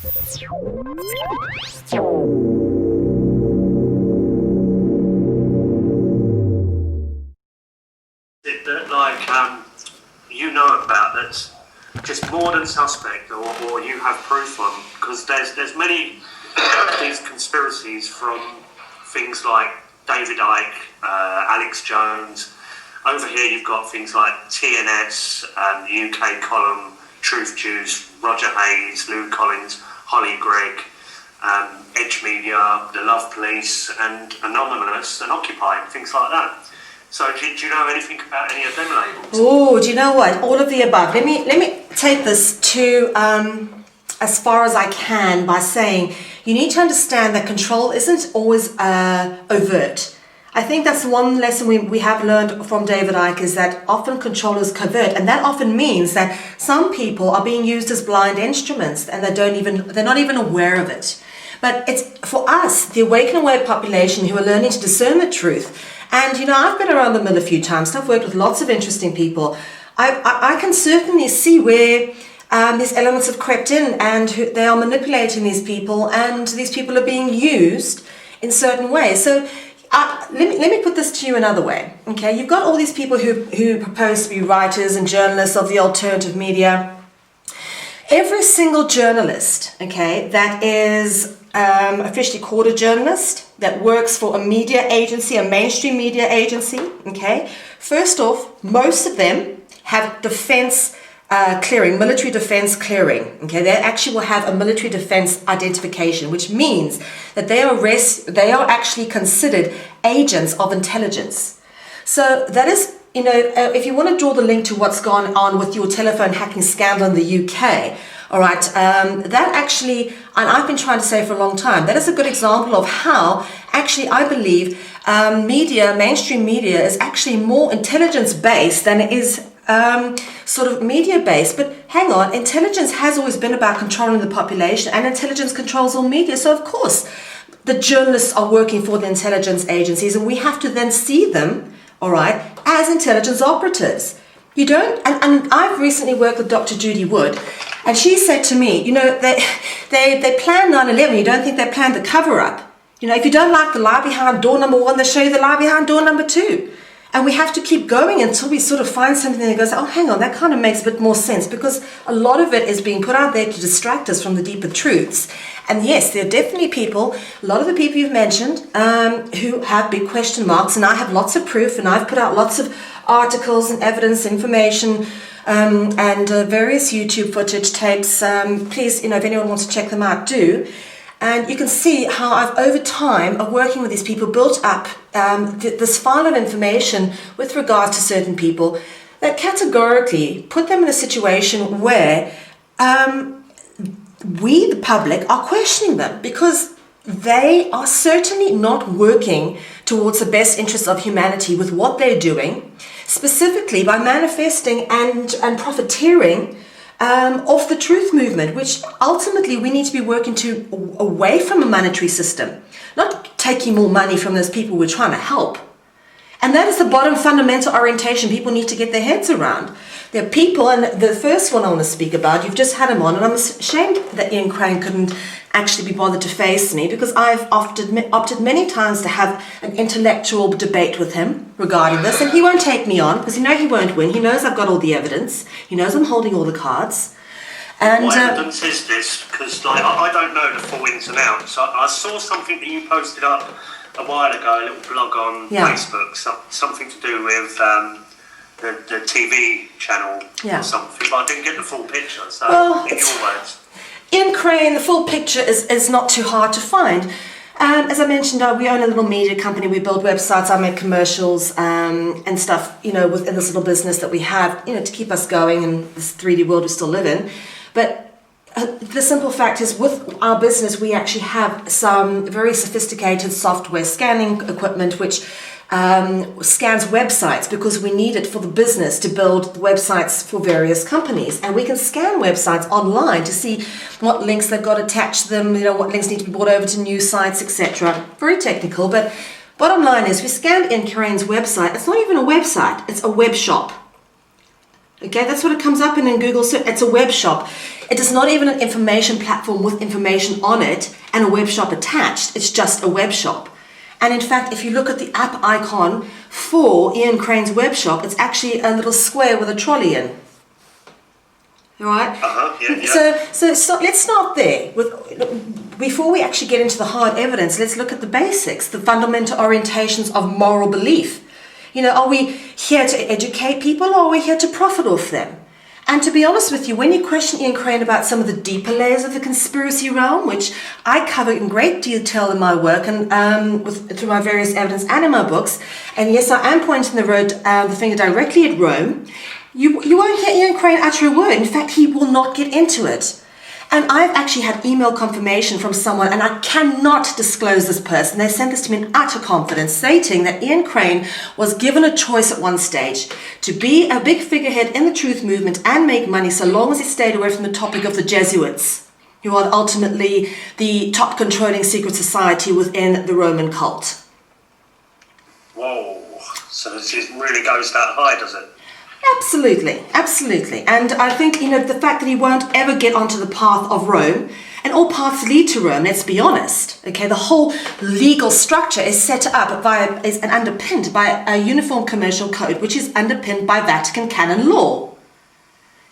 That you know about that's just more than suspect, or you have proof on? Because there's many of these conspiracies from things like David Icke, Alex Jones. Over here you've got things like TNS, the UK column, Truth Juice, Roger Hayes, Lou Collins, Holly Gregg, Edge Media, The Love Police, and Anonymous and Occupy, and things like that. So do you know anything about any of them labels? Oh, do you know what? All of the above. Let me take this to as far as I can by saying you need to understand that control isn't always overt. I think that's one lesson we have learned from David Icke, is that often control is covert, and that often means that some people are being used as blind instruments and they're not even aware of it. But it's for us, the awake and aware population, who are learning to discern the truth. And I've been around the mill a few times, so I've worked with lots of interesting people. I can certainly see where these elements have crept in, and they are manipulating these people, and these people are being used in certain ways. So let me put this to you another way. Okay, you've got all these people who propose to be writers and journalists of the alternative media. Every single journalist, okay, that is officially called a journalist, that works for a media agency, a mainstream media agency, okay, first off, most of them have defense clearing, military defense clearing, okay, they actually will have a military defense identification, which means that they are actually considered agents of intelligence. So that is, if you want to draw the link to what's gone on with your telephone hacking scandal in the UK, all right, that actually, and I've been trying to say for a long time, that is a good example of how actually I believe mainstream media is actually more intelligence-based than it is sort of media-based. But hang on, intelligence has always been about controlling the population, and intelligence controls all media. So of course, the journalists are working for the intelligence agencies, and we have to then see them, all right, as intelligence operatives. You don't, and I've recently worked with Dr. Judy Wood, and she said to me, they planned 9/11, you don't think they planned the cover-up? If you don't like the lie behind door number 1, they show you the lie behind door number 2. And we have to keep going until we sort of find something that goes, oh, hang on, that kind of makes a bit more sense, because a lot of it is being put out there to distract us from the deeper truths. And yes, there are definitely people, a lot of the people you've mentioned, who have big question marks, and I have lots of proof, and I've put out lots of articles and evidence, information, and various YouTube footage tapes. Please, if anyone wants to check them out, do. And you can see how I've, over time of working with these people, built up this file of information with regards to certain people that categorically put them in a situation where we, the public, are questioning them, because they are certainly not working towards the best interests of humanity with what they're doing, specifically by manifesting and profiteering of the truth movement, which ultimately we need to be working away from a monetary system, not taking more money from those people we're trying to help. And that is the bottom fundamental orientation people need to get their heads around. There are people, and the first one I want to speak about, you've just had him on, and I'm ashamed that Ian Crane couldn't actually be bothered to face me, because I've opted many times to have an intellectual debate with him regarding this, and he won't take me on, because he won't win. He knows I've got all the evidence. He knows I'm holding all the cards. And what evidence is this? Because I don't know the full ins and outs. I saw something that you posted up a while ago, a little blog on Facebook, something to do with the TV channel or something, but I didn't get the full picture, so in your words. Ian Crane, the full picture is not too hard to find. As I mentioned, we own a little media company. We build websites, I make commercials and stuff, within this little business that we have, to keep us going in this 3D world we still live in. But the simple fact is, with our business, we actually have some very sophisticated software scanning equipment, which scans websites, because we need it for the business to build websites for various companies. And we can scan websites online to see what links they've got attached to them, what links need to be brought over to new sites, etc. Very technical, but bottom line is, we scanned Ian Crane's website. It's not even a website, it's a web shop. Okay, that's what it comes up in Google search. It's a web shop. It is not even an information platform with information on it and a web shop attached. It's just a web shop. And in fact, if you look at the app icon for Ian Crane's web shop, it's actually a little square with a trolley in. All right? So let's start there. Before we actually get into the hard evidence, let's look at the basics, the fundamental orientations of moral belief. You know, are we here to educate people, or are we here to profit off them? And to be honest with you, when you question Ian Crane about some of the deeper layers of the conspiracy realm, which I cover in great detail in my work and through my various evidence and in my books, and yes, I am pointing the finger directly at Rome, you won't hear Ian Crane utter a word. In fact, he will not get into it. And I've actually had email confirmation from someone, and I cannot disclose this person. They sent this to me in utter confidence, stating that Ian Crane was given a choice at one stage to be a big figurehead in the truth movement and make money so long as he stayed away from the topic of the Jesuits, who are ultimately the top controlling secret society within the Roman cult. Whoa, so this really goes that high, does it? Absolutely, absolutely. And I think, you know, the fact that he won't ever get onto the path of Rome, and all paths lead to Rome, let's be honest. Okay, the whole legal structure is set up and underpinned by a uniform commercial code, which is underpinned by Vatican canon law.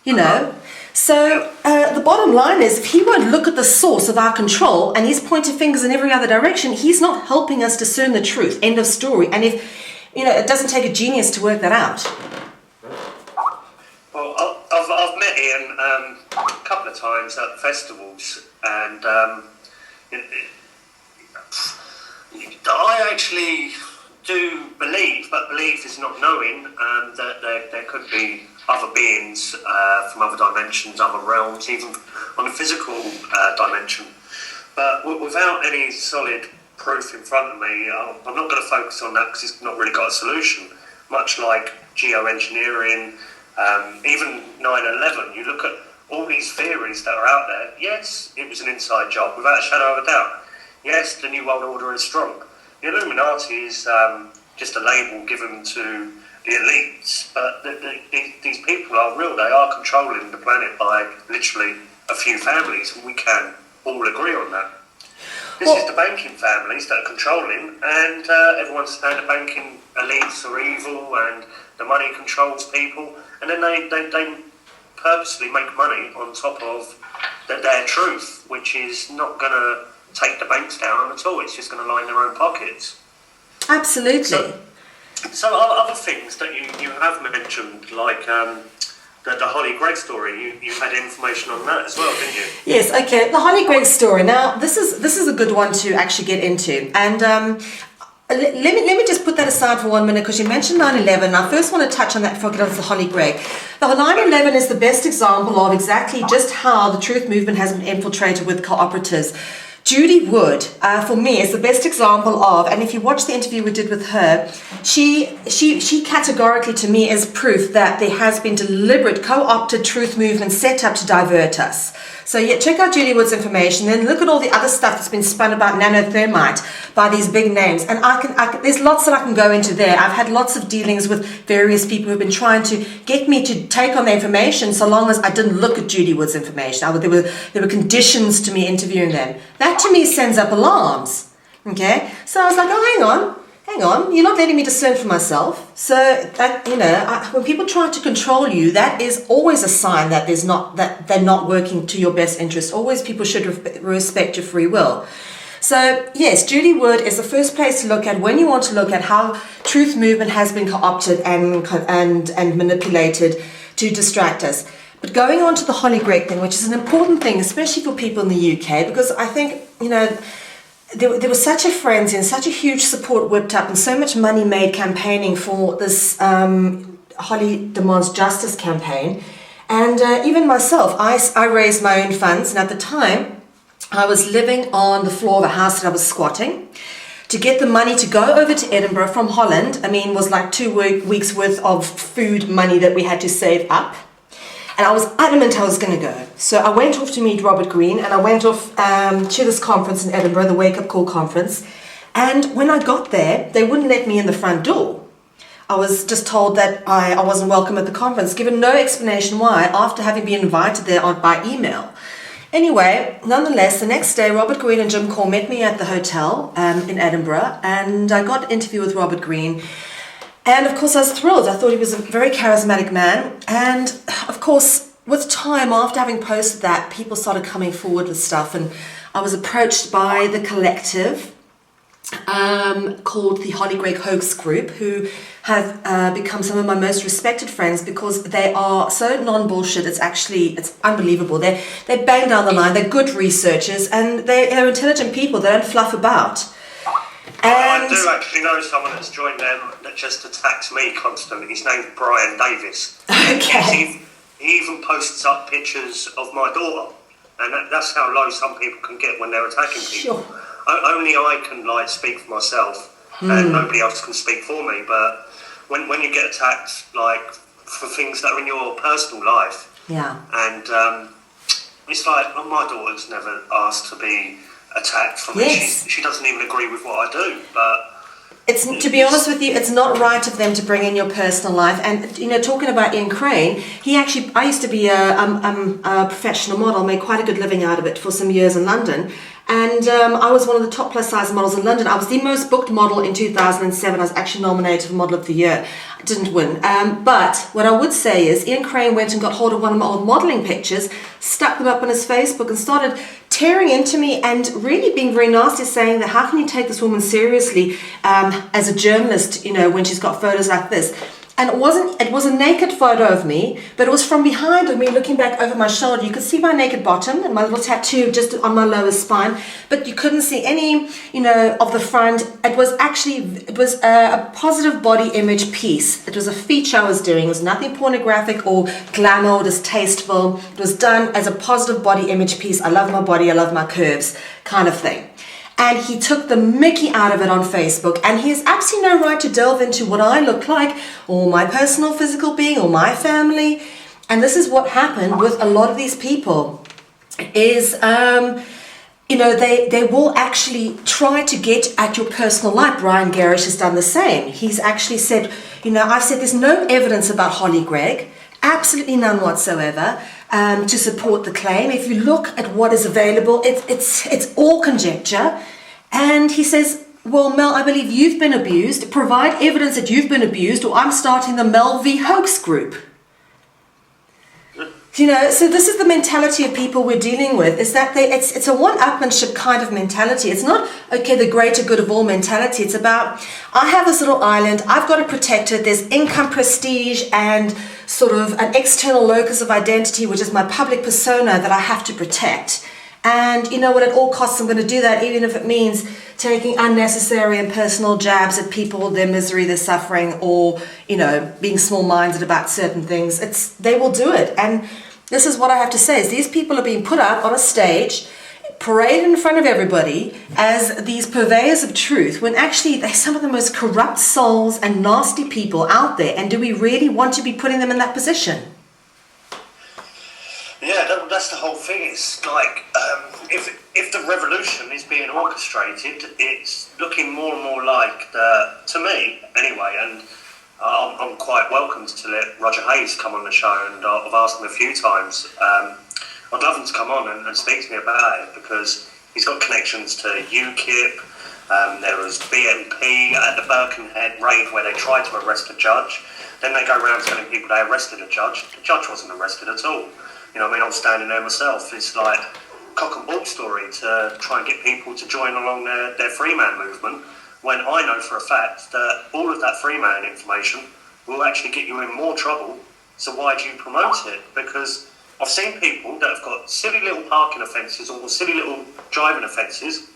You know? So the bottom line is, if he won't look at the source of our control and he's pointing fingers in every other direction, he's not helping us discern the truth. End of story. And if, you know, it doesn't take a genius to work that out. Well, I've met Ian a couple of times at festivals, and I actually do believe, but belief is not knowing, that there could be other beings from other dimensions, other realms, even on a physical dimension. But without any solid proof in front of me, I'm not going to focus on that because it's not really got a solution. Much like geoengineering, even 9/11, you look at all these theories that are out there. Yes, it was an inside job, without a shadow of a doubt. Yes, the New World Order is strong. The Illuminati is just a label given to the elites, but these people are real. They are controlling the planet by literally a few families, and we can all agree on that. This is the banking families that are controlling, and everyone's saying the banking elites are evil and the money controls people, and then they purposely make money on top of their truth, which is not going to take the banks down at all. It's just going to line their own pockets. Absolutely. So other things that you have mentioned, like the Holly Gregg story, you had information on that as well, didn't you? Yes, okay. The Holly Gregg story. Now, this is a good one to actually get into. And let me just put that aside for 1 minute, because you mentioned 9/11. I first want to touch on that before I get on to the Holly Gregg. The 9/11 is the best example of exactly just how the truth movement has been infiltrated with cooperatives. Judy Wood, for me, is the best example of, and if you watch the interview we did with her, she categorically to me is proof that there has been deliberate co-opted truth movement set up to divert us. So yeah, check out Judy Wood's information, then look at all the other stuff that's been spun about nanothermite by these big names. And I can there's lots that I can go into there. I've had lots of dealings with various people who've been trying to get me to take on the information so long as I didn't look at Judy Wood's information. There were conditions to me interviewing them. That to me sends up alarms. Okay? So I was like, oh, hang on, you're not letting me discern for myself. So that, you know, when people try to control you, that is always a sign that that they're not working to your best interest. Always people should respect your free will. So yes, Judy Wood is the first place to look at when you want to look at how truth movement has been co-opted and manipulated to distract us. But going on to the Holly Gregg thing, which is an important thing, especially for people in the UK, because I think, you know, there was such a frenzy and such a huge support whipped up and so much money made campaigning for this Holly Demands Justice campaign. And even myself, I raised my own funds, and at the time I was living on the floor of a house that I was squatting. To get the money to go over to Edinburgh from Holland, I mean, was like 2 weeks worth of food money that we had to save up. And I was adamant I was going to go. So I went off to meet Robert Greene, and I went off to this conference in Edinburgh, the Wake Up Call conference. And when I got there, they wouldn't let me in the front door. I was just told that I wasn't welcome at the conference, given no explanation why, after having been invited there by email. Anyway, nonetheless, the next day, Robert Greene and Jim Core met me at the hotel in Edinburgh, and I got an interview with Robert Greene. And of course, I was thrilled. I thought he was a very charismatic man. And of course, with time, after having posted that, people started coming forward with stuff, and I was approached by the collective called the Holly Gregg Hoax Group, who have become some of my most respected friends because they are so non-bullshit. It's unbelievable. They bang down the line. They're good researchers, and they're intelligent people. They don't fluff about. I do actually know someone that's joined them that just attacks me constantly. His name's Brian Davis. Okay. He even posts up pictures of my daughter, and that's how low some people can get when they're attacking people. Sure. Only I can speak for myself, and nobody else can speak for me. But when you get attacked for things that are in your personal life, yeah, and it's like my daughter's never asked to be attacked from me. Yes. She doesn't even agree with what I do, but. To be honest with you, it's not right of them to bring in your personal life. And, talking about Ian Crane, I used to be a professional model, made quite a good living out of it for some years in London. And I was one of the top plus size models in London. I was the most booked model in 2007. I was actually nominated for Model of the Year. I didn't win. But what I would say is Ian Crane went and got hold of one of my old modeling pictures, stuck them up on his Facebook, and started tearing into me and really being very nasty, saying that how can you take this woman seriously as a journalist, when she's got photos like this. And it was a naked photo of me, but it was from behind of me looking back over my shoulder. You could see my naked bottom and my little tattoo just on my lower spine, but you couldn't see any, of the front. It was a positive body image piece. It was a feature I was doing. It was nothing pornographic or glamour or distasteful. It was done as a positive body image piece. I love my body, I love my curves kind of thing. And he took the mickey out of it on Facebook, and he has absolutely no right to delve into what I look like or my personal physical being or my family. And this is what happened with a lot of these people is, they will actually try to get at your personal life. Brian Garish has done the same. He's actually said, I've said there's no evidence about Holly Gregg, absolutely none whatsoever. To support the claim. If you look at what is available, it's all conjecture. And he says, well, Mel, I believe you've been abused. Provide evidence that you've been abused, or I'm starting the Mel V Hoax Group. So this is the mentality of people we're dealing with, is that it's a one-upmanship kind of mentality. It's not, okay, the greater good of all mentality. It's about, I have this little island, I've got to protect it. There's income, prestige, and sort of an external locus of identity, which is my public persona that I have to protect. And at all costs, I'm going to do that, even if it means taking unnecessary and personal jabs at people, their misery, their suffering, or, being small-minded about certain things. They will do it. And this is what I have to say, is these people are being put up on a stage, paraded in front of everybody as these purveyors of truth, when actually they're some of the most corrupt souls and nasty people out there. And do we really want to be putting them in that position? Yeah, that's the whole thing. It's like, if the revolution is being orchestrated, it's looking more and more like, to me anyway, and I'm quite welcome to let Roger Hayes come on the show, and I've asked him a few times. I'd love him to come on and speak to me about it, because he's got connections to UKIP. There was BNP at the Birkenhead raid where they tried to arrest a judge. Then they go around telling people they arrested a judge. The judge wasn't arrested at all. I'm standing there myself. It's like cock and ball story to try and get people to join along their free man movement, when I know for a fact that all of that free man information will actually get you in more trouble. So why do you promote it? Because I've seen people that have got silly little parking offences or silly little driving offences,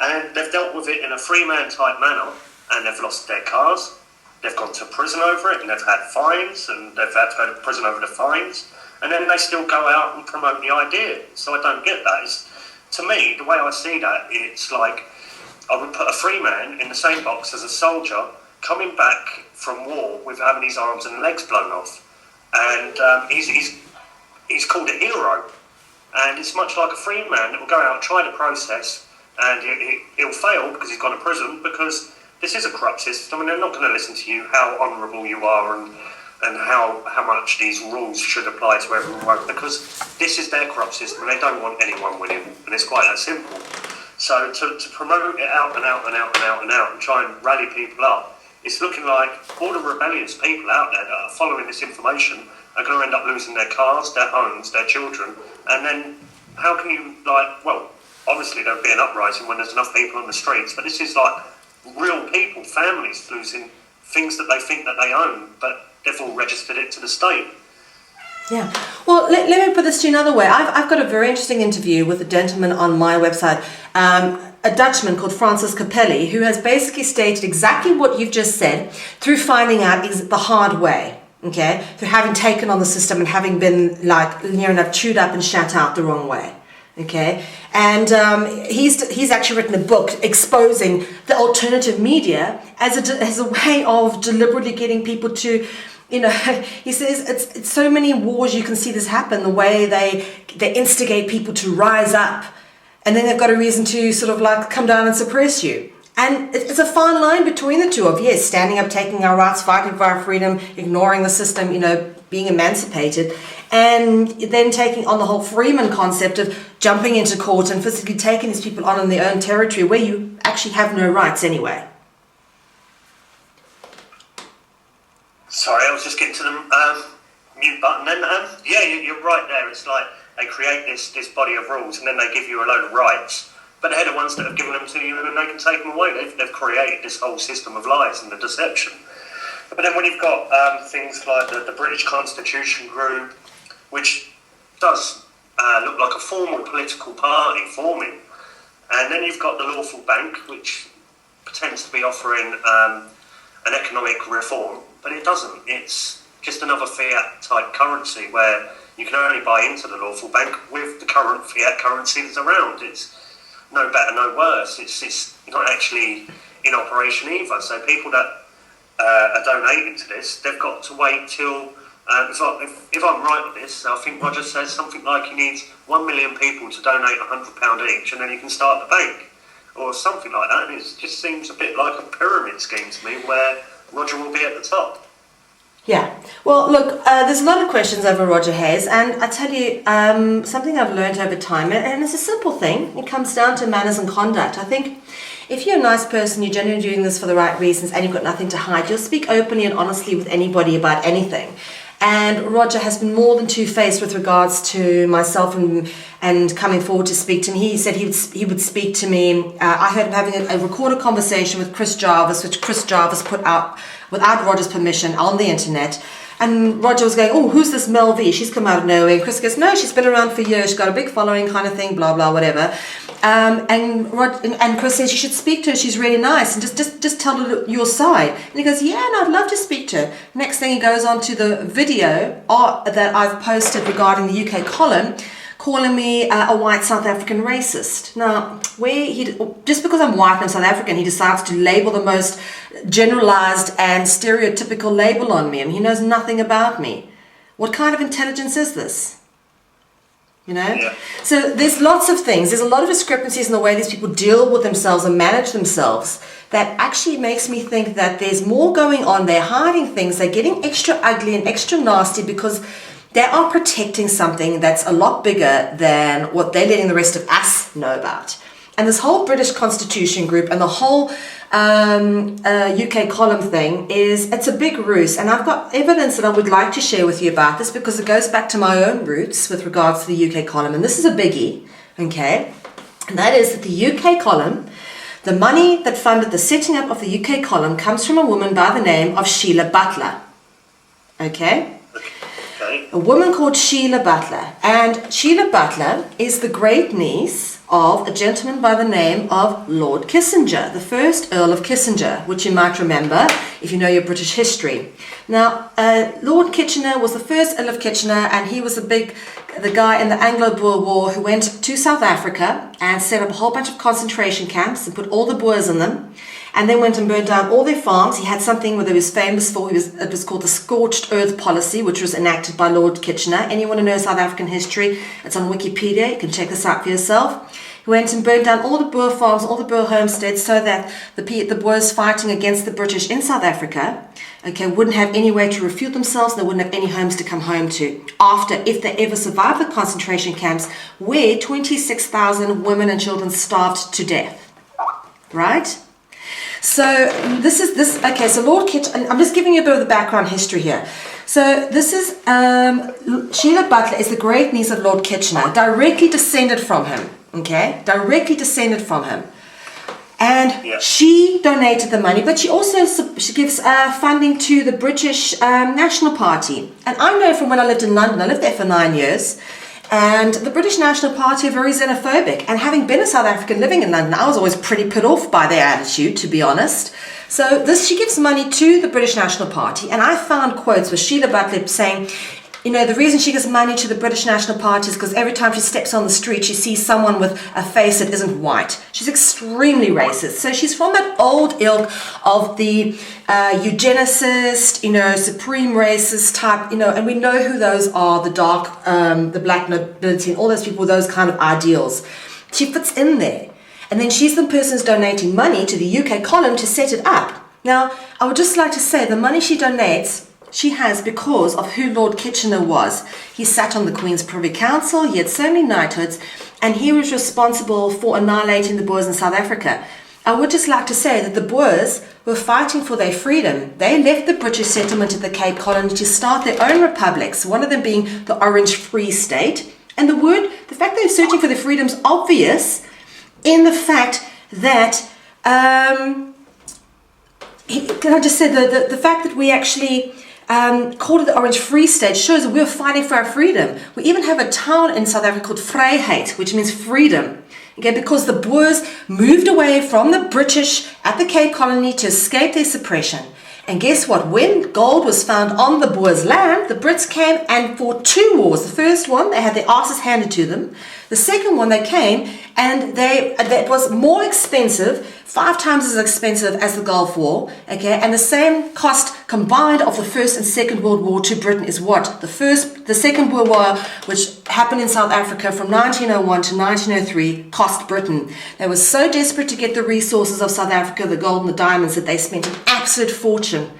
and they've dealt with it in a free man type manner, and they've lost their cars, they've gone to prison over it, and they've had fines, and they've had to go to prison over the fines, and then they still go out and promote the idea. So I don't get that. To me, the way I see that, it's like I would put a free man in the same box as a soldier coming back from war with having his arms and legs blown off. And he's called a hero. And it's much like a free man that will go out and try the process, and he'll fail because he's gone to prison, because this is a corrupt system, and they're not going to listen to you, how honourable you are, and how much these rules should apply to everyone, because this is their corrupt system, and they don't want anyone winning, and it's quite that simple. So to promote it out and out and out and out and out, and try and rally people up, it's looking like all the rebellious people out there that are following this information are going to end up losing their cars, their homes, their children, and then how can you, obviously there'll be an uprising when there's enough people on the streets, but this is like real people, families losing things that they think that they own, but they've all registered it to the state. Yeah. Well, let me put this to you another way. I've got a very interesting interview with a gentleman on my website, a Dutchman called Francis Capelli, who has basically stated exactly what you've just said through finding out the hard way. Okay, through having taken on the system and having been near enough chewed up and shat out the wrong way. Okay, and he's actually written a book exposing the alternative media as a way of deliberately getting people to, he says it's so many wars you can see this happen, the way they instigate people to rise up, and then they've got a reason to sort of come down and suppress you. And it's a fine line between the two of, yes, standing up, taking our rights, fighting for our freedom, ignoring the system, being emancipated, and then taking on the whole Freeman concept of jumping into court and physically taking these people on in their own territory where you actually have no rights anyway. Sorry, I was just getting to the mute button then. Yeah, you're right there. It's like they create this body of rules and then they give you a load of rights. But they're the ones that have given them to you, and they can take them away. They've created this whole system of lies and the deception. But then when you've got things like the British Constitution Group, which does look like a formal political party forming, and then you've got the Lawful Bank, which pretends to be offering an economic reform, but it doesn't. It's just another fiat-type currency where you can only buy into the Lawful Bank with the current fiat currency that's around. It's no better, no worse. It's not actually in operation either. So people that are donating to this, they've got to wait till, if I'm right on this, I think Roger says something like he needs 1 million people to donate £100 each, and then you can start the bank, or something like that. And it just seems a bit like a pyramid scheme to me, where Roger will be at the top. Yeah. Well, look, there's a lot of questions over Roger Hayes, and I tell you, something I've learned over time, and it's a simple thing. It comes down to manners and conduct. I think if you're a nice person, you're genuinely doing this for the right reasons, and you've got nothing to hide, you'll speak openly and honestly with anybody about anything. And Roger has been more than two-faced with regards to myself and coming forward to speak to me. He said he would speak to me. I heard him having a recorded conversation with Chris Jarvis, which Chris Jarvis put out without Roger's permission on the internet. And Roger was going, oh, who's this Mel V? She's come out of nowhere. And Chris goes, no, she's been around for years. She's got a big following kind of thing, blah, blah, whatever. And Chris says, you should speak to her. She's really nice. And just tell her your side. And he goes, yeah, no, I'd love to speak to her. Next thing he goes on to the video that I've posted regarding the UK column, calling me a white South African racist. Now, just because I'm white and I'm South African, he decides to label the most generalized and stereotypical label on me, and he knows nothing about me. What kind of intelligence is this? Yeah. So there's lots of things. There's a lot of discrepancies in the way these people deal with themselves and manage themselves that actually makes me think that there's more going on. They're hiding things. They're getting extra ugly and extra nasty because they are protecting something that's a lot bigger than what they're letting the rest of us know about. And this whole British Constitution Group and the whole UK column thing it's a big ruse. And I've got evidence that I would like to share with you about this because it goes back to my own roots with regards to the UK column. And this is a biggie, okay? And that is that the UK column, the money that funded the setting up of the UK column comes from a woman by the name of Sheila Butler, okay? A woman called Sheila Butler. And Sheila Butler is the great niece of a gentleman by the name of Lord Kissinger, the first Earl of Kissinger, which you might remember if you know your British history. Now, Lord Kitchener was the first Earl of Kitchener, and he was the guy in the Anglo-Boer War who went to South Africa and set up a whole bunch of concentration camps and put all the Boers in them. and then went and burned down all their farms. He had something that he was famous for. It was called the Scorched Earth Policy, which was enacted by Lord Kitchener. Anyone who knows South African history, it's on Wikipedia. You can check this out for yourself. He went and burned down all the Boer farms, all the Boer homesteads, so that the Boers fighting against the British in South Africa, okay, wouldn't have any way to refuel themselves. They wouldn't have any homes to come home to if they ever survived the concentration camps, where 26,000 women and children starved to death. Right? So okay, so Lord Kitchener, I'm just giving you a bit of the background history here. So this is, Sheila Butler is the great niece of Lord Kitchener, directly descended from him, okay? Directly descended from him. And she donated the money, but she gives funding to the British National Party. And I know from when I lived in London, I lived there for 9 years, and the British National Party are very xenophobic. And having been a South African living in London, I was always pretty put off by their attitude, to be honest. So she gives money to the British National Party. And I found quotes with Sheila Butler saying, you know, the reason she gives money to the British National Party is because every time she steps on the street, she sees someone with a face that isn't white. She's extremely racist. So she's from that old ilk of the eugenicist, you know, supreme racist type, you know, and we know who those are, the dark, the black nobility and all those people, those kind of ideals. She fits in there. And then she's the person who's donating money to the UK column to set it up. Now, I would just like to say the money she donates, she has because of who Lord Kitchener was. He sat on the Queen's Privy Council, he had so many knighthoods, and he was responsible for annihilating the Boers in South Africa. I would just like to say that the Boers were fighting for their freedom. They left the British settlement at the Cape Colony to start their own republics, one of them being the Orange Free State. And the fact they're searching for their freedom is obvious in the fact that, can I just say, the fact that we actually called it the Orange Free State shows that we were fighting for our freedom. We even have a town in South Africa called Vryheid, which means freedom. Okay, because the Boers moved away from the British at the Cape Colony to escape their suppression. And guess what? When gold was found on the Boers' land, the Brits came and fought two wars. The first one, they had their asses handed to them. The second one, they came and that was more expensive, 5 times as expensive as the Gulf War, okay? And the same cost combined of the First and Second World War to Britain is what? The Second World War, which happened in South Africa from 1901 to 1903, cost Britain. They were so desperate to get the resources of South Africa, the gold and the diamonds, that they spent an absolute fortune,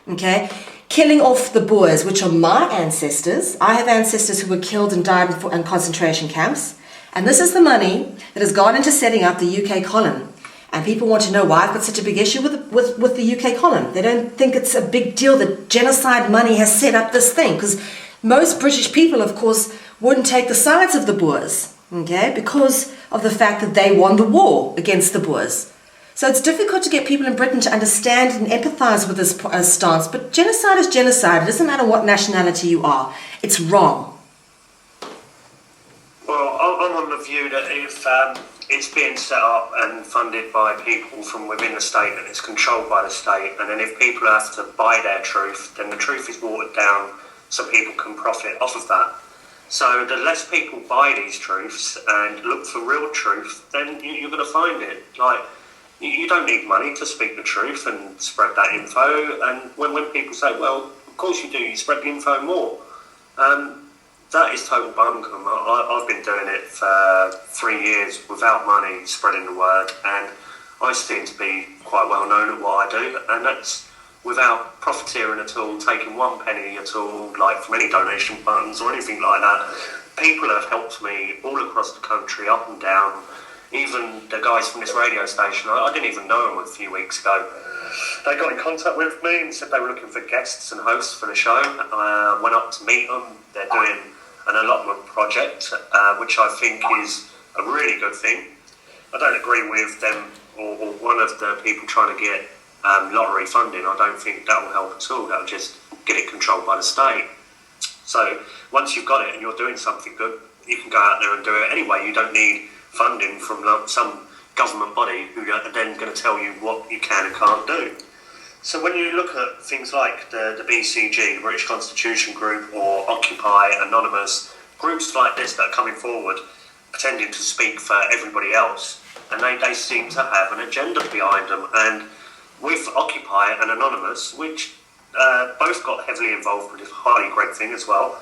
okay? Killing off the Boers, which are my ancestors. I have ancestors who were killed and died in concentration camps. And this is the money that has gone into setting up the UK column. And people want to know why I've got such a big issue with the UK column. They don't think it's a big deal that genocide money has set up this thing. Because most British people, of course, wouldn't take the sides of the Boers, okay, because of the fact that they won the war against the Boers. So it's difficult to get people in Britain to understand and empathise with this stance. But genocide is genocide. It doesn't matter what nationality you are. It's wrong. Well, I'm on the view that if it's being set up and funded by people from within the state and it's controlled by the state, and then if people have to buy their truth, then the truth is watered down so people can profit off of that. So the less people buy these truths and look for real truth, then you're going to find it. Like, you don't need money to speak the truth and spread that info. And when people say, well, of course you do, you spread the info more. That is total bunkum. I've been doing it for 3 years without money, spreading the word, and I seem to be quite well known at what I do, and that's without profiteering at all, taking 1 penny at all, like from any donation funds or anything like that. People have helped me all across the country, up and down. Even the guys from this radio station, I didn't even know them a few weeks ago. They got in contact with me and said they were looking for guests and hosts for the show. I went up to meet them. They're doing an allotment project, which I think is a really good thing. I don't agree with them or one of the people trying to get lottery funding. I don't think that will help at all. That will just get it controlled by the state. So once you've got it and you're doing something good, you can go out there and do it anyway. You don't need funding from some government body who are then going to tell you what you can and can't do. So when you look at things like the BCG, the British Constitution Group, or Occupy, Anonymous, groups like this that are coming forward, pretending to speak for everybody else, and they seem to have an agenda behind them. And with Occupy and Anonymous, which both got heavily involved with this highly great thing as well.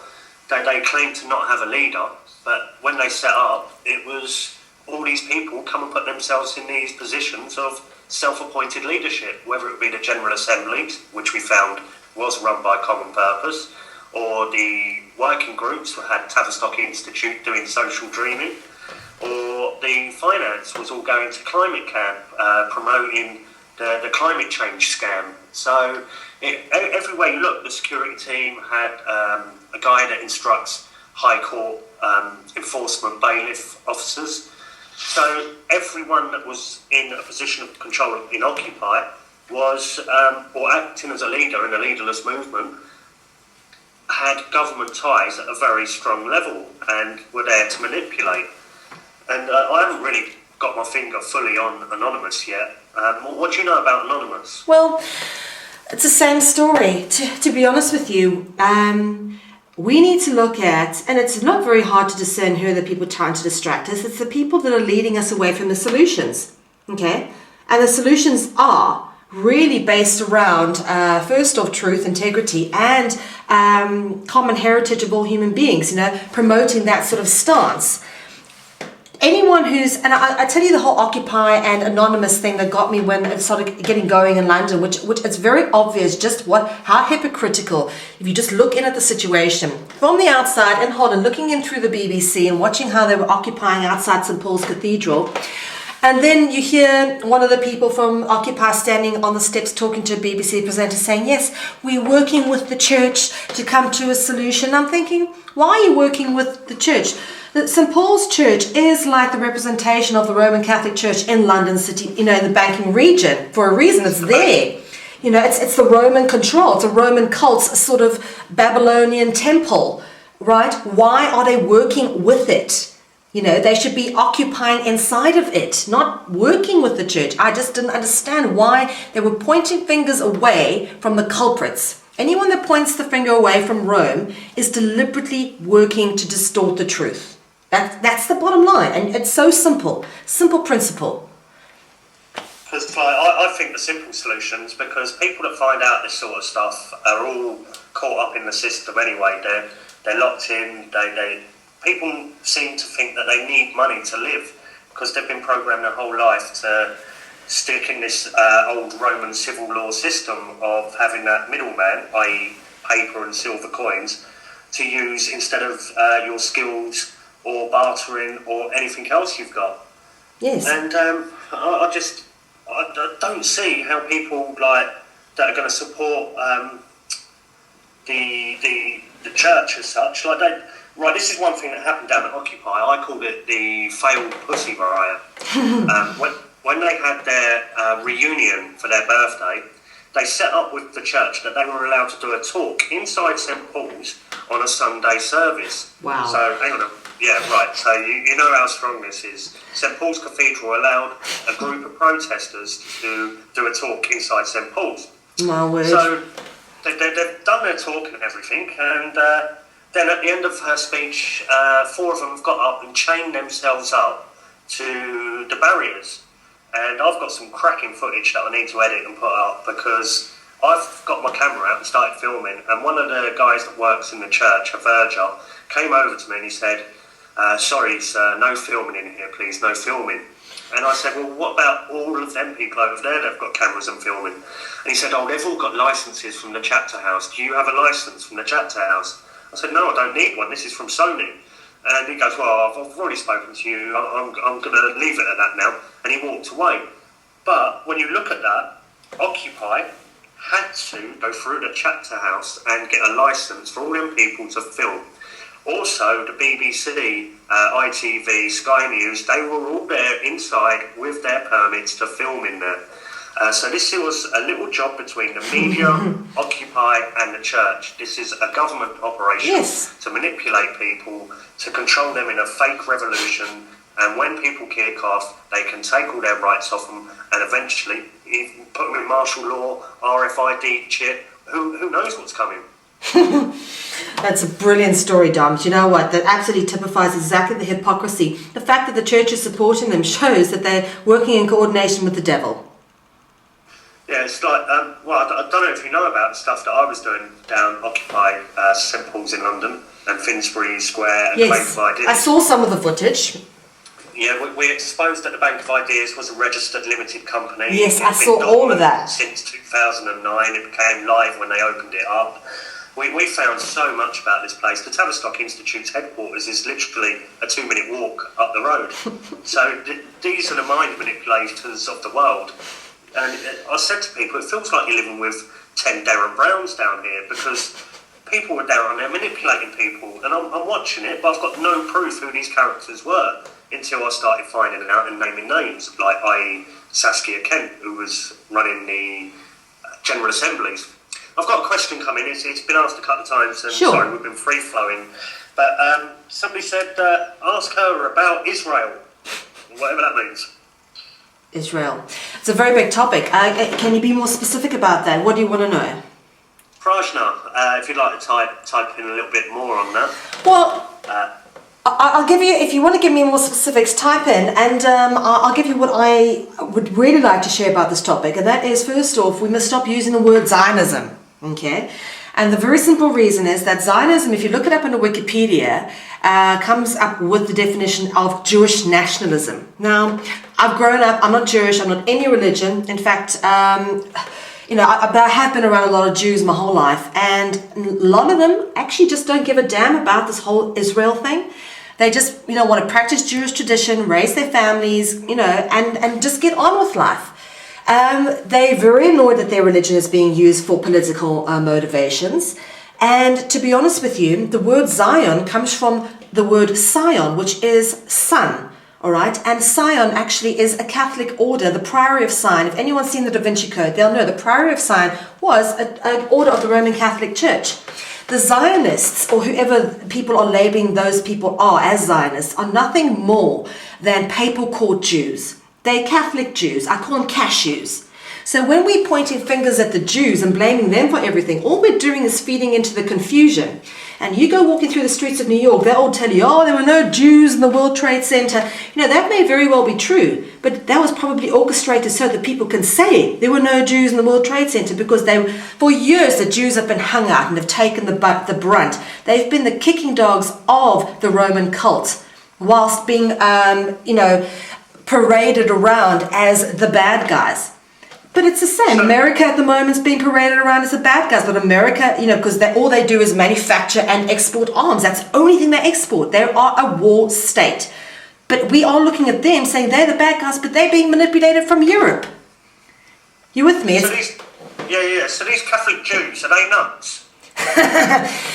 They claimed to not have a leader, but when they set up, it was all these people come and put themselves in these positions of self-appointed leadership, whether it be the General Assembly, which we found was run by Common Purpose, or the working groups that had Tavistock Institute doing social dreaming, or the finance was all going to Climate Camp, promoting the climate change scam. So everywhere you look, the security team had a guy that instructs High Court enforcement bailiff officers. So everyone that was in a position of control in Occupy was, or acting as a leader in a leaderless movement, had government ties at a very strong level and were there to manipulate. And I haven't really got my finger fully on Anonymous yet. What do you know about Anonymous? Well, it's the same story. To be honest with you, we need to look at, and it's not very hard to discern who are the people trying to distract us. It's the people that are leading us away from the solutions. Okay? And the solutions are really based around, first off, truth, integrity, and common heritage of all human beings, promoting that sort of stance. Anyone who's, and I tell you the whole Occupy and Anonymous thing that got me when it started getting going in London, which it's very obvious just how hypocritical, if you just look in at the situation from the outside in Holland, looking in through the BBC and watching how they were occupying outside St. Paul's Cathedral. And then you hear one of the people from Occupy standing on the steps talking to a BBC presenter saying, yes, we're working with the church to come to a solution. I'm thinking, why are you working with the church? St. Paul's Church is like the representation of the Roman Catholic Church in London City, in the banking region. For a reason, it's there. It's the Roman control. It's a Roman cult, a sort of Babylonian temple, right? Why are they working with it? They should be occupying inside of it, not working with the church. I just didn't understand why they were pointing fingers away from the culprits. Anyone that points the finger away from Rome is deliberately working to distort the truth. That's the bottom line, and it's so simple principle. Because I think the simple solutions, because people that find out this sort of stuff are all caught up in the system anyway. They're locked in. People seem to think that they need money to live because they've been programmed their whole life to stick in this old Roman civil law system of having that middleman, i.e. paper and silver coins, to use instead of your skills or bartering or anything else you've got. Yes. And I don't see how people that are going to support the church as such. Right, this is one thing that happened down at Occupy. I called it the failed pussy riot. When they had their reunion for their birthday, they set up with the church that they were allowed to do a talk inside St. Paul's on a Sunday service. Wow. So, hang on. Yeah, right. So you know how strong this is. St. Paul's Cathedral allowed a group of protesters to do a talk inside St. Paul's. My word. So they've done their talk and everything, and then at the end of her speech, 4 of them have got up and chained themselves up to the barriers. And I've got some cracking footage that I need to edit and put up because I've got my camera out and started filming, and one of the guys that works in the church, a verger, came over to me and he said, sorry sir, no filming in here please, no filming. And I said, well, what about all of them people over there that have got cameras and filming? And he said, oh, they've all got licences from the chapter house. Do you have a licence from the chapter house? I said, no, I don't need one, this is from Sony. And he goes, well, I've already spoken to you, I'm going to leave it at that now. And he walked away. But when you look at that, Occupy had to go through the chapter house and get a licence for all them people to film. Also, the BBC, ITV, Sky News, they were all there inside with their permits to film in there. So this was a little job between the media, Occupy and the church. This is a government operation. Yes. To manipulate people, to control them in a fake revolution. And when people kick off, they can take all their rights off them and eventually even put them in martial law, RFID chip. Who knows what's coming? That's a brilliant story, Dom. Do you know what? That absolutely typifies exactly the hypocrisy. The fact that the church is supporting them shows that they're working in coordination with the devil. Yeah, it's like, well, I don't know if you know about the stuff that I was doing down Occupy St Paul's in London and Finsbury Square and Bank Yes, of Ideas. I saw some of the footage. Yeah, we exposed that the Bank of Ideas was a registered limited company. Yes, I It's saw been all of dormant that. since 2009. It became live when they opened it up. We found so much about this place. The Tavistock Institute's headquarters is literally a 2-minute walk up the road. So these are the mind manipulators of the world. And I said to people, it feels like you're living with 10 Darren Browns down here, because people were down there manipulating people. And I'm watching it, but I've got no proof who these characters were until I started finding out and naming names, like i.e. Saskia Kent, who was running the General Assemblies. I've got a question coming. It's been asked a couple of times, and Sure. sorry, we've been free-flowing. But somebody said, ask her about Israel, whatever that means. Israel. It's a very big topic. Can you be more specific about that? What do you want to know? Prajna, if you'd like to type in a little bit more on that. Well, I'll give you, if you want to give me more specifics, type in, and I'll give you what I would really like to share about this topic. And that is, first off, we must stop using the word Zionism. Okay? And the very simple reason is that Zionism, if you look it up in Wikipedia, comes up with the definition of Jewish nationalism. Now, I've grown up, I'm not Jewish, I'm not any religion. In fact, but I have been around a lot of Jews my whole life, and a lot of them actually just don't give a damn about this whole Israel thing. They just, want to practice Jewish tradition, raise their families, and just get on with life. They're very annoyed that their religion is being used for political motivations. And to be honest with you, the word Zion comes from the word Sion, which is son. All right, and Sion actually is a Catholic order, the Priory of Sion. If anyone's seen the Da Vinci Code, they'll know the Priory of Sion was an order of the Roman Catholic Church. The Zionists, or whoever people are labeling those people are as Zionists, are nothing more than papal court Jews. They're Catholic Jews. I call them cashews. So when we're pointing fingers at the Jews and blaming them for everything, all we're doing is feeding into the confusion. And you go walking through the streets of New York, they'll all tell you, oh, there were no Jews in the World Trade Center. That may very well be true, but that was probably orchestrated so that people can say there were no Jews in the World Trade Center, because for years the Jews have been hung out and have taken the brunt. They've been the kicking dogs of the Roman cult, whilst being, paraded around as the bad guys. But it's the same. America at the moment is being paraded around as the bad guys. But America, because all they do is manufacture and export arms. That's the only thing they export. They are a war state. But we are looking at them saying they're the bad guys, but they're being manipulated from Europe. You with me? So these Catholic Jews, are they nuts?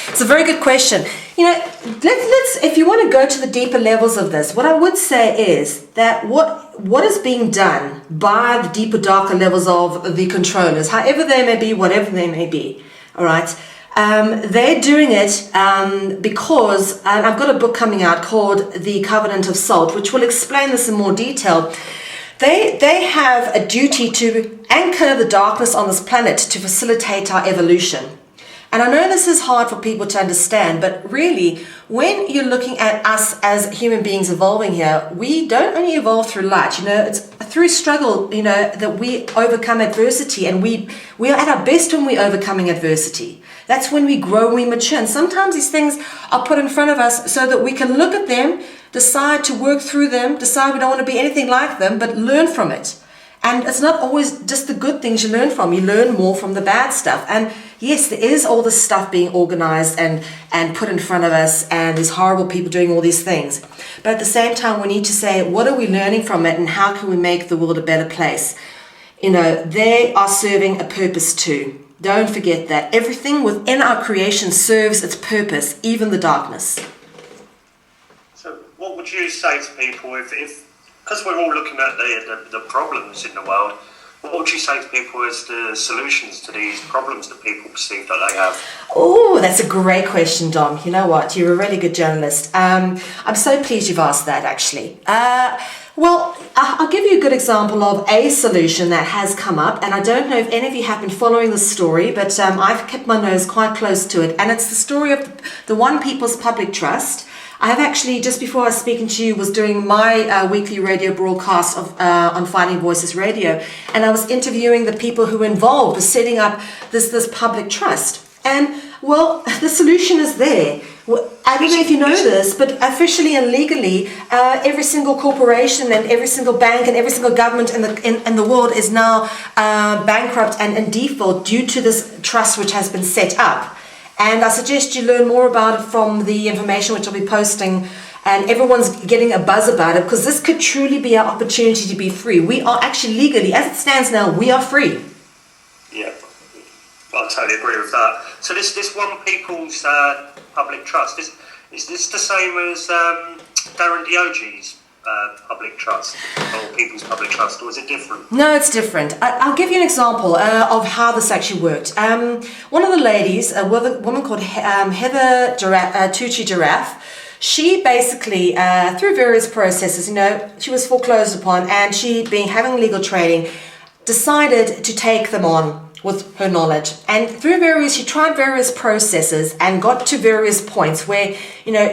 It's a very good question. Let's if you want to go to the deeper levels of this, what I would say is that what is being done by the deeper, darker levels of the controllers, however they may be, whatever they may be, all right, they're doing it because, and I've got a book coming out called The Covenant of Salt, which will explain this in more detail. They have a duty to anchor the darkness on this planet to facilitate our evolution. And I know this is hard for people to understand, but really, when you're looking at us as human beings evolving here, we don't only evolve through light. It's through struggle, that we overcome adversity, and we are at our best when we're overcoming adversity. That's when we grow and we mature. And sometimes these things are put in front of us so that we can look at them, decide to work through them, decide we don't want to be anything like them, but learn from it. And it's not always just the good things you learn from. You learn more from the bad stuff. And yes, there is all this stuff being organized and put in front of us, and there's horrible people doing all these things. But at the same time, we need to say, what are we learning from it, and how can we make the world a better place? They are serving a purpose too. Don't forget that. Everything within our creation serves its purpose, even the darkness. So what would you say to people if because we're all looking at the problems in the world, what would you say to people as the solutions to these problems that people perceive that they have? Oh, that's a great question, Dom. You know what? You're a really good journalist. I'm so pleased you've asked that, actually. Well, I'll give you a good example of a solution that has come up, and I don't know if any of you have been following the story, but I've kept my nose quite close to it, and it's the story of the One People's Public Trust. I have actually, just before I was speaking to you, was doing my weekly radio broadcast on Finding Voices Radio, and I was interviewing the people who were involved with setting up this public trust. And, well, the solution is there. I don't know if you know this, but officially and legally, every single corporation and every single bank and every single government in the world is now bankrupt and in default due to this trust which has been set up. And I suggest you learn more about it from the information which I'll be posting, and everyone's getting a buzz about it, because this could truly be our opportunity to be free. We are actually legally, as it stands now, we are free. Yeah, I totally agree with that. So this One People's Public Trust, is this the same as Darren Dioge's public trust, or People's Public Trust, or is it different? No, it's different. I'll give you an example of how this actually worked. One of the ladies, a woman called Heather Tucci Giraffe, she basically, through various processes, she was foreclosed upon, and she, having legal training, decided to take them on with her knowledge. And she tried various processes and got to various points where,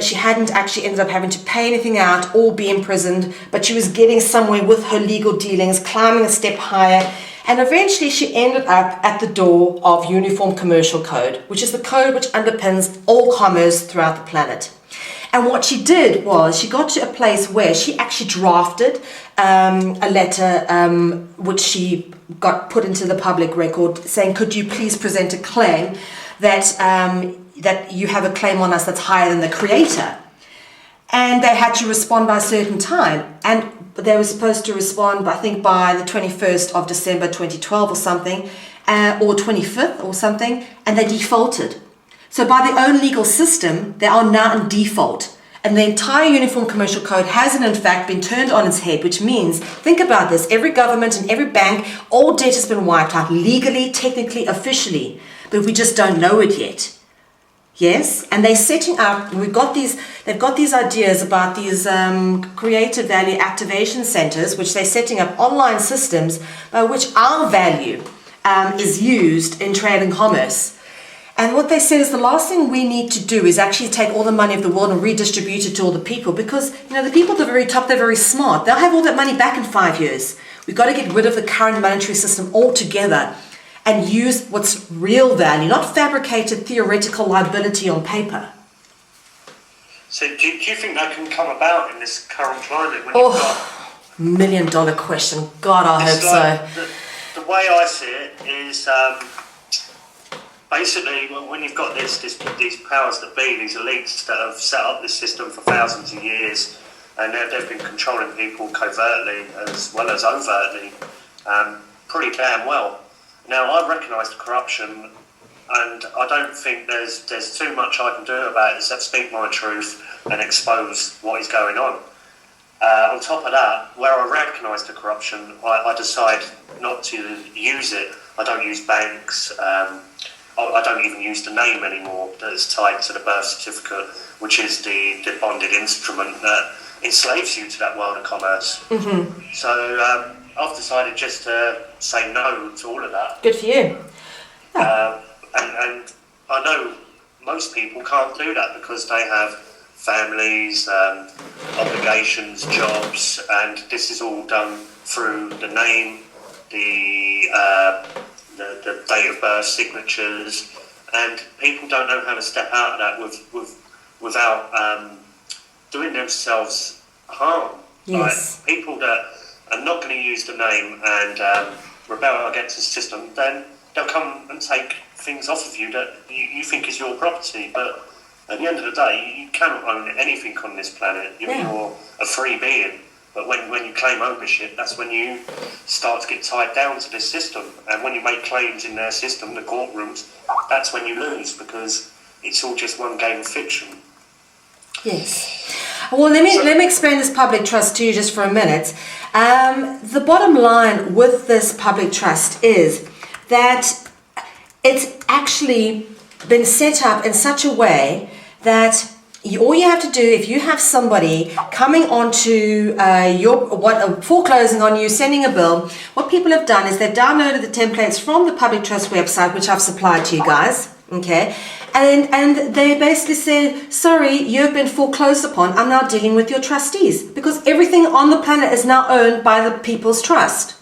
she hadn't actually ended up having to pay anything out or be imprisoned, but she was getting somewhere with her legal dealings, climbing a step higher. And eventually she ended up at the door of Uniform Commercial Code, which is the code which underpins all commerce throughout the planet. And what she did was she got to a place where she actually drafted a letter which she got put into the public record saying, could you please present a claim that that you have a claim on us that's higher than the creator. And they had to respond by a certain time. And they were supposed to respond, I think, by the 21st of December 2012 or something, or 25th or something, and they defaulted. So by their own legal system, they are now in default. And the entire Uniform Commercial Code hasn't in fact been turned on its head, which means, think about this, every government and every bank, all debt has been wiped out legally, technically, officially, but we just don't know it yet. Yes, and they're setting up, they've got these ideas about these creative value activation centers, which they're setting up online systems by which our value is used in trade and commerce. And what they said is the last thing we need to do is actually take all the money of the world and redistribute it to all the people, because the people at the very top, they're very smart. They'll have all that money back in 5 years. We've got to get rid of the current monetary system altogether and use what's real value, not fabricated theoretical liability on paper. So do you think that can come about in this current climate? When $1 million question. God, I hope so. The way I see it is basically when you've got these powers that be, these elites that have set up this system for thousands of years, and they've been controlling people covertly as well as overtly, pretty damn well. Now, I recognise the corruption, and I don't think there's too much I can do about it except speak my truth and expose what is going on. On top of that, where I recognise the corruption, I decide not to use it. I don't use banks. I don't even use the name anymore that's tied to the birth certificate, which is the bonded instrument that enslaves you to that world of commerce. Mm-hmm. So I've decided just to say no to all of that. Good for you. Yeah. And I know most people can't do that because they have families, obligations, jobs, and this is all done through the name, the date of birth, signatures, and people don't know how to step out of that without doing themselves harm. Yes. Like people that are not going to use the name and rebel against the system, then they'll come and take things off of you that you think is your property. But at the end of the day, you cannot own anything on this planet. You're a free being. But when you claim ownership, that's when you start to get tied down to this system. And when you make claims in their system, the courtrooms, that's when you lose, because it's all just one game of fiction. Yes. Well, let me explain this public trust to you just for a minute. The bottom line with this public trust is that it's actually been set up in such a way that all you have to do, if you have somebody coming onto foreclosing on you, sending a bill, what people have done is they've downloaded the templates from the public trust website, which I've supplied to you guys, okay? And they basically said, sorry, you've been foreclosed upon. I'm now dealing with your trustees because everything on the planet is now owned by the People's Trust.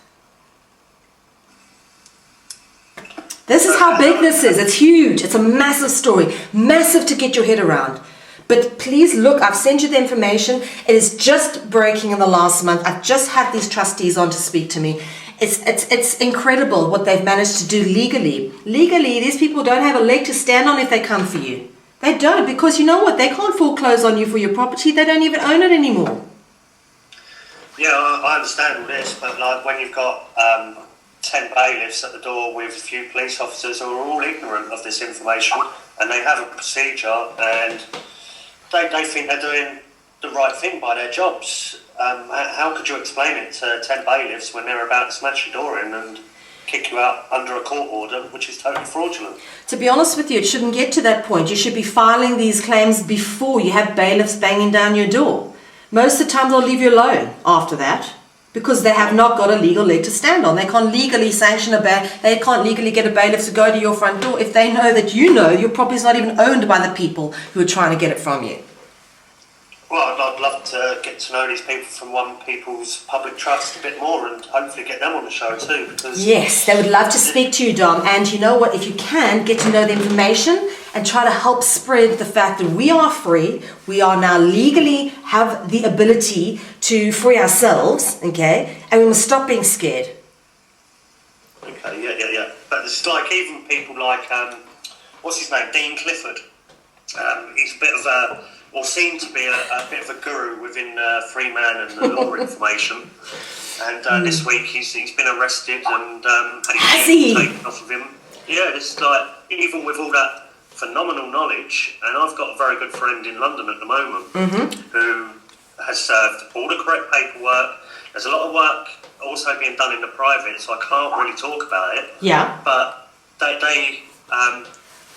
This is how big this is. It's huge. It's a massive story. Massive to get your head around. But please look, I've sent you the information. It is just breaking in the last month. I've just had these trustees on to speak to me. It's incredible what they've managed to do legally. Legally, these people don't have a leg to stand on if they come for you. They don't, because you know what? They can't foreclose on you for your property. They don't even own it anymore. Yeah, I understand all this, but like when you've got 10 bailiffs at the door with a few police officers who are all ignorant of this information, and they have a procedure, and they think they're doing the right thing by their jobs. How could you explain it to 10 bailiffs when they're about to smash your door in and kick you out under a court order, which is totally fraudulent? To be honest with you, it shouldn't get to that point. You should be filing these claims before you have bailiffs banging down your door. Most of the time they'll leave you alone after that because they have not got a legal leg to stand on. They can't legally sanction they can't legally get a bailiff to go to your front door if they know that your property is not even owned by the people who are trying to get it from you. Well, I'd love to get to know these people from One People's Public Trust a bit more and hopefully get them on the show too. Because yes, they would love to speak to you, Dom. And you know what? If you can, get to know the information and try to help spread the fact that we are free. We are now legally have the ability to free ourselves, okay? And we must stop being scared. Okay, yeah. But it's like even people like, what's his name? Dean Clifford. He's a bit of a... or seemed to be a bit of a guru within free man and the law information. And this week he's been arrested and had his name taken off of him. Yeah, it's like, even with all that phenomenal knowledge, and I've got a very good friend in London at the moment who has served all the correct paperwork. There's a lot of work also being done in the private, so I can't really talk about it. Yeah. But they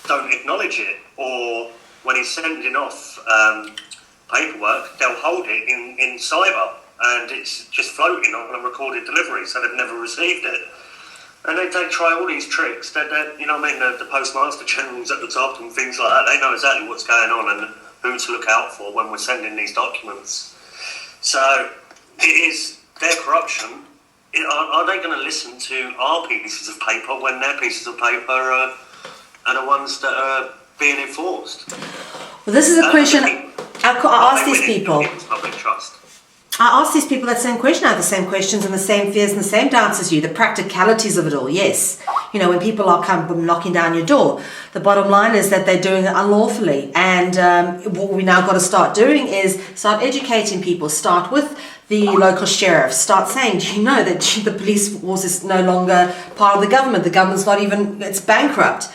don't acknowledge it, or when he's sending off paperwork, they'll hold it in cyber, and it's just floating on a recorded delivery, so they've never received it. And they try all these tricks. You know what I mean? The postmaster generals at the top and things like that, they know exactly what's going on and who to look out for when we're sending these documents. So it is their corruption. Are they going to listen to our pieces of paper when their pieces of paper are the ones that are being enforced? Well, this is a question I ask these people. Public trust. I ask these people that same question. I have the same questions and the same fears and the same doubts as you. The practicalities of it all, yes. You know, when people are knocking down your door, the bottom line is that they're doing it unlawfully. And what we now got to start doing is start educating people. Start with the local sheriff. Start saying, do you know that the police force is no longer part of the government? The government's not even, it's bankrupt.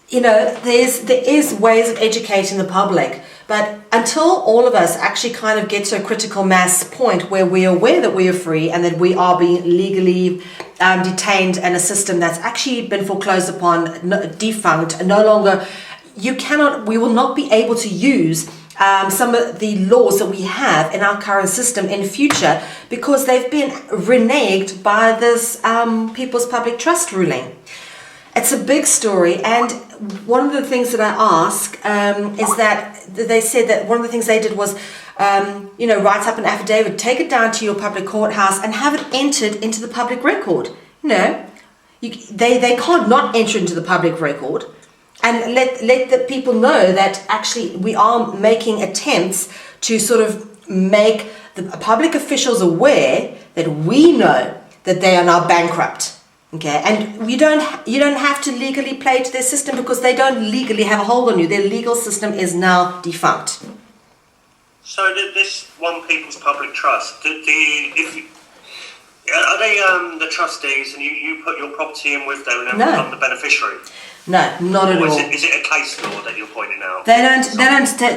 You know, there is ways of educating the public, but until all of us actually kind of get to a critical mass point where we're aware that we are free and that we are being legally detained in a system that's actually been foreclosed upon, defunct, no longer, we will not be able to use some of the laws that we have in our current system in future because they've been reneged by this People's Public Trust ruling. It's a big story, and one of the things that I ask is that they said that one of the things they did was, write up an affidavit, take it down to your public courthouse and have it entered into the public record. You know, they can't not enter into the public record and let the people know that actually we are making attempts to sort of make the public officials aware that we know that they are now bankrupt. Okay, and you don't have to legally play to their system because they don't legally have a hold on you. Their legal system is now defunct. So this One People's Public Trust, are they the trustees and you put your property in with them and then become the beneficiary? No, not at all. Is it a case law that you're pointing out? They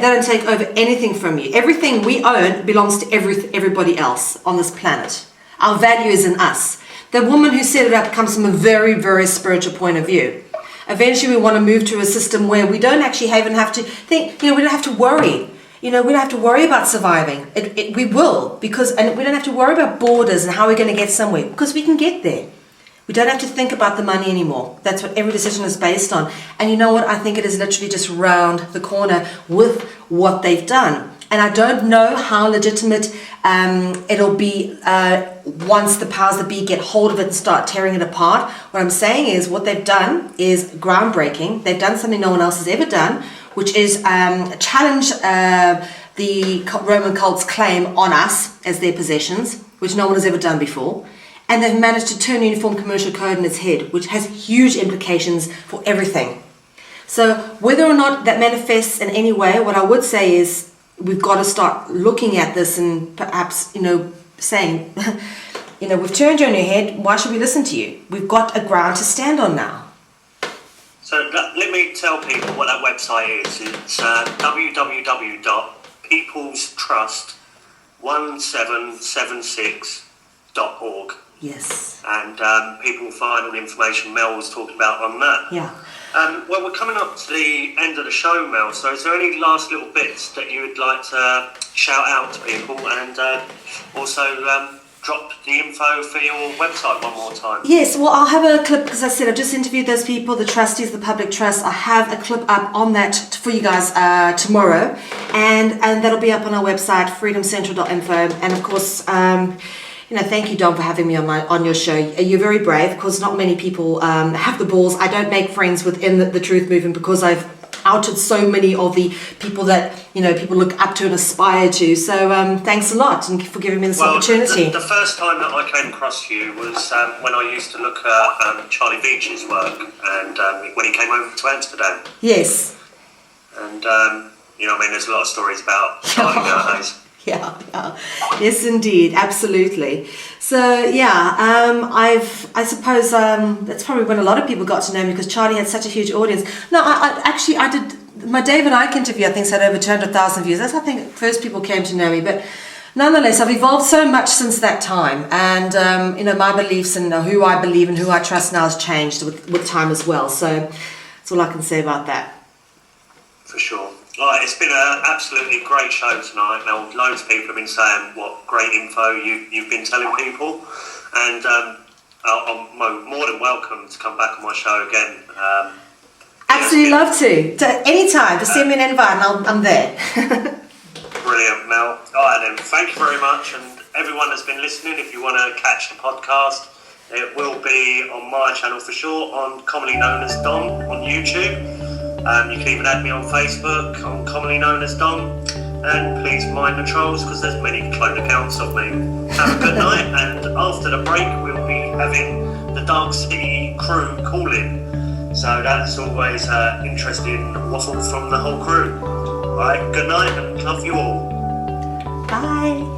don't take over anything from you. Everything we own belongs to everybody else on this planet. Our value is in us. The woman who set it up comes from a very, very spiritual point of view. Eventually, we want to move to a system where we don't actually even have to think, we don't have to worry. We don't have to worry about surviving. We will, and we don't have to worry about borders and how we're going to get somewhere, because we can get there. We don't have to think about the money anymore. That's what every decision is based on. And you know what? I think it is literally just round the corner with what they've done. And I don't know how legitimate it'll be once the powers that be get hold of it and start tearing it apart. What I'm saying is what they've done is groundbreaking. They've done something no one else has ever done, which is challenge the Roman cult's claim on us as their possessions, which no one has ever done before. And they've managed to turn Uniform Commercial Code on its head, which has huge implications for everything. So whether or not that manifests in any way, what I would say is we've got to start looking at this and perhaps, saying, we've turned you on your head, why should we listen to you? We've got a ground to stand on now. So let me tell people what that website is. It's www.peoplestrust1776.org. Yes. And people will find all the information Mel was talking about on that. Yeah. Well, we're coming up to the end of the show, Mel, so is there any last little bits that you would like to shout out to people and also drop the info for your website one more time? Yes, well, I'll have a clip, because I said I've just interviewed those people, the trustees, the public trust. I have a clip up on that for you guys tomorrow, and that'll be up on our website, freedomcentral.info. And of course, thank you, Don, for having me on your show. You're very brave, because not many people have the balls. I don't make friends within the truth movement because I've outed so many of the people that people look up to and aspire to. So thanks a lot and for giving me this opportunity. The first time that I came across you was when I used to look at Charlie Beach's work, and when he came over to Amsterdam. Yes. And there's a lot of stories about Charlie nowadays. Yeah, yes, indeed, absolutely. So I suppose that's probably when a lot of people got to know me, because Charlie had such a huge audience. No, I did my David Icke interview. I think had over 200,000 views. That's I think first people came to know me, but nonetheless, I've evolved so much since that time, and my beliefs and who I believe and who I trust now has changed with time as well. So that's all I can say about that. For sure. Right, it's been an absolutely great show tonight. Now, loads of people have been saying what great info you've been telling people, and I'm more than welcome to come back on my show again. Absolutely love to. Anytime, just send me an invite and I'm there. Brilliant, Mel. All right then, thank you very much, and everyone that's been listening, if you want to catch the podcast, it will be on my channel for sure, commonly known as Don on YouTube. You can even add me on Facebook, I'm commonly known as Don, and please mind the trolls, because there's many clone accounts of me. Have a good night, and after the break we'll be having the Dark City crew call-in, so that's always interesting waffle from the whole crew. Alright, good night and love you all. Bye.